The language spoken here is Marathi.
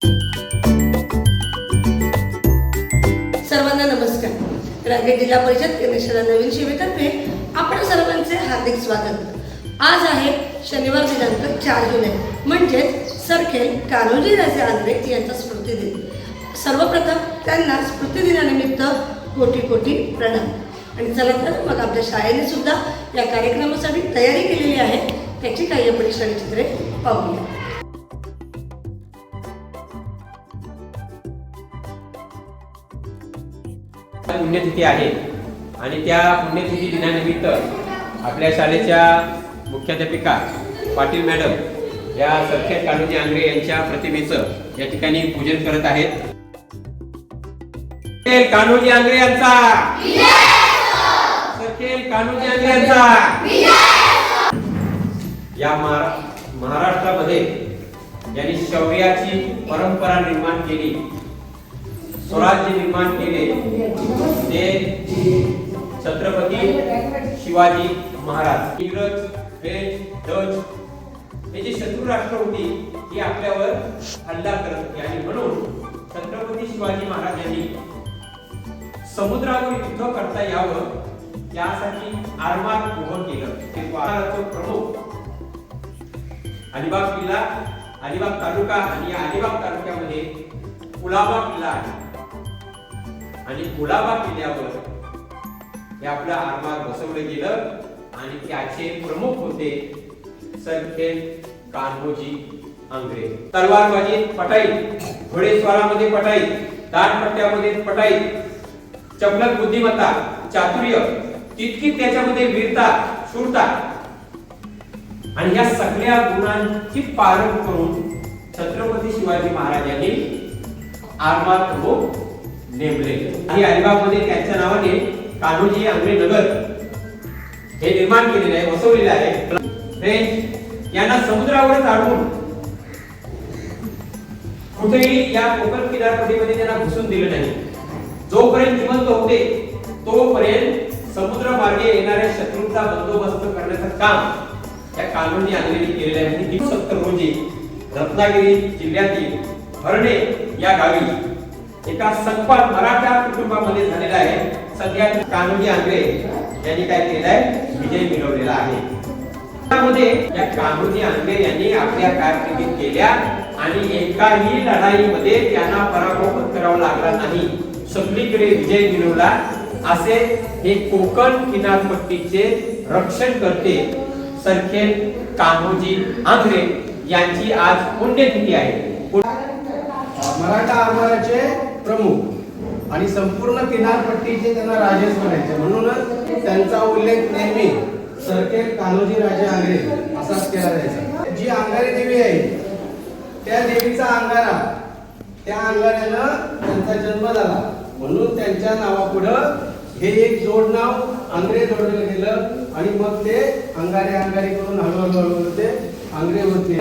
सर्वांना नमस्कार. रायगड जिल्हा परिषद केंद्र नवीन शिबिरातर्फे आपण सर्वांचे हार्दिक स्वागत. आज आहे शनिवार दिनांक 4 जुलै म्हणजेच सरखेल कान्होजी राजे आंग्रे यांचा स्मृतिदिन. सर्वप्रथम त्यांना स्मृतिदिनानिमित्त कोटी कोटी प्रणाम. आणि चला तर मग आपल्या शाळेने सुद्धा या कार्यक्रमासाठी तयारी केलेली आहे. त्याची काही आपण चित्रे पाहूया. पुण्यतिथी आहे आणि त्या पुण्यतिथी दिनानिमित्त आपल्या शाळेच्या मुख्याध्यापिका पाटील मॅडम या सरखेल कान्होजी आंग्रे यांच्या प्रतिमेचं या ठिकाणी पूजन करत आहेत. सरखेल कान्होजी आंग्रे यांचा सरखेल कान्होजी आंग्रे यांचा या महाराष्ट्रामध्ये यांनी शौर्याची परंपरा निर्माण केली, स्वराज्य निर्माण केले ते छत्रपती शिवाजी महाराज. इंग्रज, फ्रेंच, डच हे जी शत्रू राष्ट्र होती ती आपल्यावर हल्ला करत होती आणि म्हणून छत्रपती शिवाजी महाराज यांनी समुद्रावर युद्ध करता यावं यासाठी आरमार उभं केलं. ते महाराष्ट्राचे प्रमुख अलिबाग किल्ला, अलिबाग तालुका आणि या अलिबाग तालुक्यामध्ये कुलाबा किल्ला आहे आणि कुलाबा किल्ल्यावर हे आपलं आरमार बसवलं गेलं आणि त्याचे प्रमुख होते सरखेल कान्होजी आंग्रे. तलवारबाजीत पटाई, घोडेस्वारामध्ये पटाई, दांडपट्ट्यामध्ये पटाई, चपलक बुद्धिमत्ता, चातुर्य, तितकी त्याच्यामध्ये वीरता, शूरता आणि या सगळ्या गुणांची पालन करून छत्रपती शिवाजी महाराजांनी आरमार प्रमुख नेमले. आणि अलिबाग मध्ये त्यांच्या नावाने कान्होजी आंग्रे नगर हे निर्माण केलेले आहे, वसवलेले आहे. फ्रेंच यांना समुद्रावरच अडवून कुठेही या कोकण किनारपट्टीमध्ये त्यांना घुसून दिलं नाही. जोपर्यंत जिवंत होते तोपर्यंत समुद्र मार्गे येणाऱ्या शत्रूंचा बंदोबस्त करण्याचं काम या कान्होजी आंग्रेंनी केलेलं आहे. 1970 रोजी रत्नागिरी जिल्ह्यातील हरणे या गावी एका संपात मराठा कुटुंबामध्ये झालेला आहे. सध्या कान्होजी आंग्रे यांनी काय केलेलं आहे, विजय मिळवलेला आहे. त्यामध्ये या कान्होजी आंग्रे यांनी आपल्या कारकिर्दीत केल्या आणि एकाही लढाईमध्ये त्यांना पराभव पत्करावा लागला नाही, सगळीकडे विजय मिळवला. असे हे कोकण किनारपट्टीचे रक्षण करते सरखेल कान्होजी आंग्रे यांची आज पुण्यतिथी आहे. मराठा आरमाराचे प्रमुख आणि संपूर्ण किनारपट्टीचे त्यांना राजेच म्हणायचे, म्हणूनच त्यांचा उल्लेख नेहमी सरखेल कान्होजी राजे आंग्रे असाच केला जायचा. जी अंगारी देवी आहे त्या देवीचा अंगारा, त्या अंगाऱ्यानं त्यांचा जन्म झाला म्हणून त्यांच्या नावापुढं हे एक जोड नाव आंग्रे जोडलं गेलं आणि मग ते अंगारे अंगारी करून हळूहळू ते आंग्रे होते.